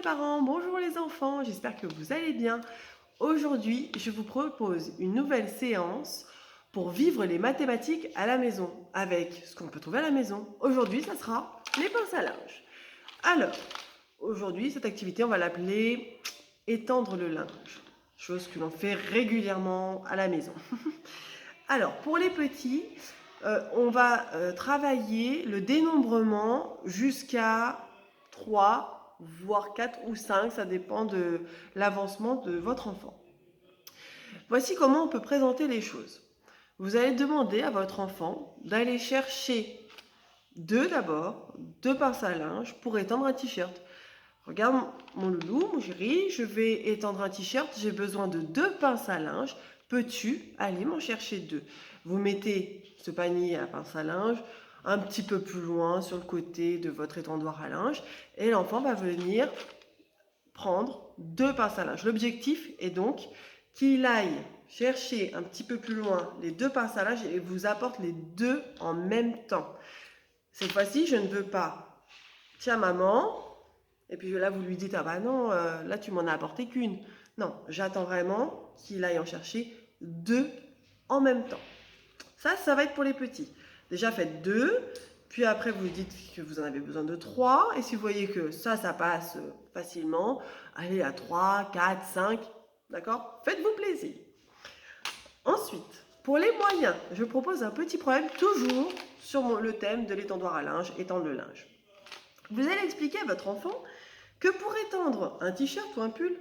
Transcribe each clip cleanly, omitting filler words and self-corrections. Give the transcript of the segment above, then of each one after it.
parents, bonjour les enfants, j'espère que vous allez bien. Aujourd'hui, je vous propose une nouvelle séance pour vivre les mathématiques à la maison, avec ce qu'on peut trouver à la maison. Aujourd'hui, ça sera les pinces à linge. Alors, aujourd'hui, cette activité, on va l'appeler étendre le linge, chose que l'on fait régulièrement à la maison. Alors, pour les petits, on va travailler le dénombrement jusqu'à 3, voire 4 ou 5, ça dépend de l'avancement de votre enfant. Voici comment on peut présenter les choses. Vous allez demander à votre enfant d'aller chercher deux pinces à linge pour étendre un t-shirt. Regarde mon loulou, mon chéri, je vais étendre un t-shirt, j'ai besoin de 2 pinces à linge. Peux-tu aller m'en chercher 2? Vous mettez ce panier à pinces à linge un petit peu plus loin sur le côté de votre étendoir à linge et l'enfant va venir prendre 2 pinces à linge. L'objectif est donc qu'il aille chercher un petit peu plus loin les 2 pinces à linge et vous apporte les 2 en même temps. Cette fois-ci, je ne veux pas. Tiens maman, et puis là vous lui dites, ah bah non, là tu m'en as apporté qu'une. Non, j'attends vraiment qu'il aille en chercher 2 en même temps. Ça va être pour les petits. Déjà faites 2, puis après vous dites que vous en avez besoin de 3, et si vous voyez que ça passe facilement, allez à 3, 4, 5, d'accord? Faites-vous plaisir. Ensuite, pour les moyens, je propose un petit problème toujours sur le thème de l'étendoir à linge, étendre le linge. Vous allez expliquer à votre enfant que pour étendre un t-shirt ou un pull,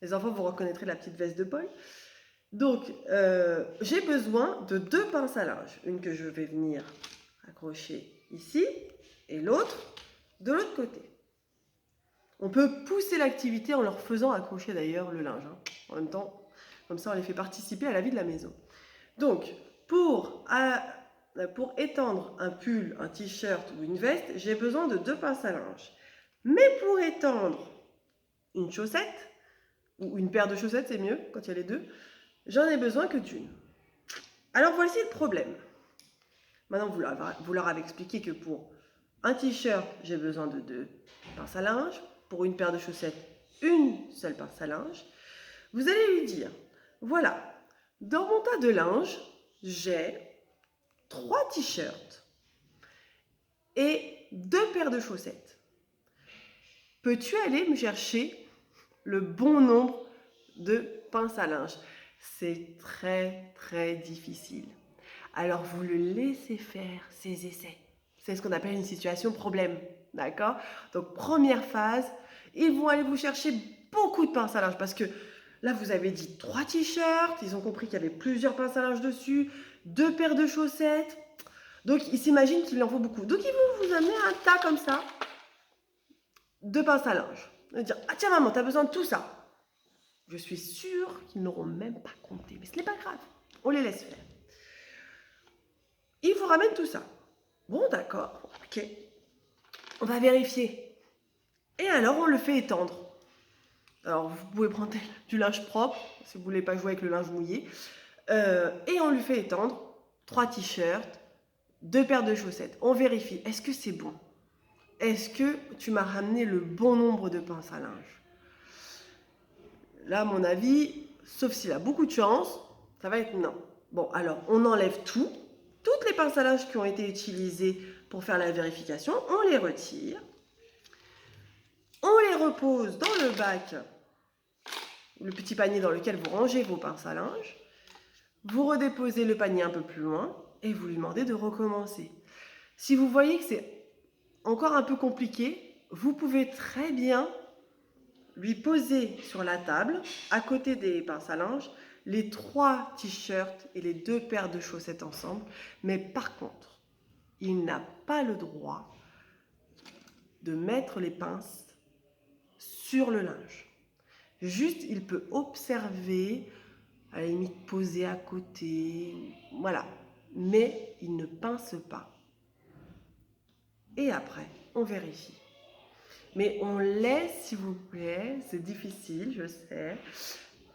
les enfants vous reconnaîtrez la petite veste de Paul, donc j'ai besoin de 2 pinces à linge, une que je vais venir accrocher ici et l'autre de l'autre côté. On peut pousser l'activité en leur faisant accrocher d'ailleurs le linge, hein. En même temps, comme ça on les fait participer à la vie de la maison. Donc pour étendre un pull, un t-shirt ou une veste, j'ai besoin de 2 pinces à linge. Mais pour étendre une chaussette, ou une paire de chaussettes, c'est mieux quand il y a les deux, j'en ai besoin que d'une. Alors voici le problème. Maintenant, vous leur avez expliqué que pour un t-shirt, j'ai besoin de 2 pinces à linge. Pour une paire de chaussettes, une seule pince à linge. Vous allez lui dire, voilà, dans mon tas de linge, j'ai 3 t-shirts et 2 paires de chaussettes. Peux-tu aller me chercher le bon nombre de pinces à linge? C'est très difficile. Alors vous le laissez faire ses essais. C'est ce qu'on appelle une situation problème. D'accord? Donc première phase, ils vont aller vous chercher beaucoup de pinces à linge parce que là vous avez dit 3 t-shirts, ils ont compris qu'il y avait plusieurs pinces à linge dessus, 2 paires de chaussettes. Donc ils s'imaginent qu'il en faut beaucoup. Donc ils vont vous amener un tas comme ça, 2 pinces à linge. Ils vont dire, ah tiens maman, tu as besoin de tout ça. Je suis sûre qu'ils n'auront même pas compté, mais ce n'est pas grave, on les laisse faire. Ils vous ramènent tout ça. Bon, d'accord, ok. On va vérifier. Et alors, on le fait étendre. Alors, vous pouvez prendre du linge propre, si vous ne voulez pas jouer avec le linge mouillé. Et on lui fait étendre 3 t-shirts, 2 paires de chaussettes. On vérifie, est-ce que c'est bon? Est-ce que tu m'as ramené le bon nombre de pinces à linge? Là, à mon avis, sauf s'il a beaucoup de chance, ça va être non. Bon, alors, on enlève tout. Toutes les pinces à linge qui ont été utilisées pour faire la vérification, on les retire. On les repose dans le bac, le petit panier dans lequel vous rangez vos pinces à linge. Vous redéposez le panier un peu plus loin et vous lui demandez de recommencer. Si vous voyez que c'est encore un peu compliqué, vous pouvez très bien lui poser sur la table, à côté des pinces à linge, les 3 t-shirts et les 2 paires de chaussettes ensemble. Mais par contre, il n'a pas le droit de mettre les pinces sur le linge. Juste, il peut observer, à la limite poser à côté, voilà. Mais il ne pince pas. Et après, on vérifie. Mais on laisse, s'il vous plaît, c'est difficile, je sais,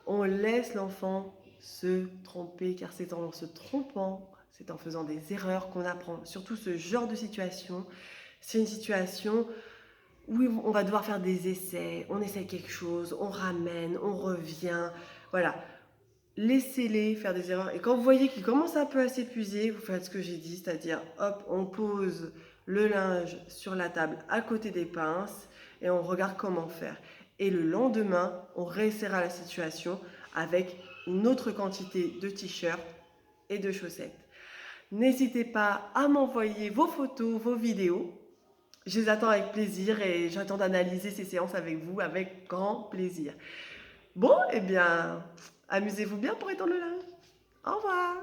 on laisse l'enfant se tromper, car c'est en se trompant, c'est en faisant des erreurs qu'on apprend. Surtout ce genre de situation, c'est une situation où on va devoir faire des essais, on essaie quelque chose, on ramène, on revient, voilà. Laissez-les faire des erreurs. Et quand vous voyez qu'ils commencent un peu à s'épuiser, vous faites ce que j'ai dit, c'est-à-dire, hop, on pose le linge sur la table à côté des pinces et on regarde comment faire. Et le lendemain, on réessaiera la situation avec une autre quantité de t-shirts et de chaussettes. N'hésitez pas à m'envoyer vos photos, vos vidéos. Je les attends avec plaisir et j'attends d'analyser ces séances avec vous avec grand plaisir. Bon, eh bien, amusez-vous bien pour étendre le linge. Au revoir.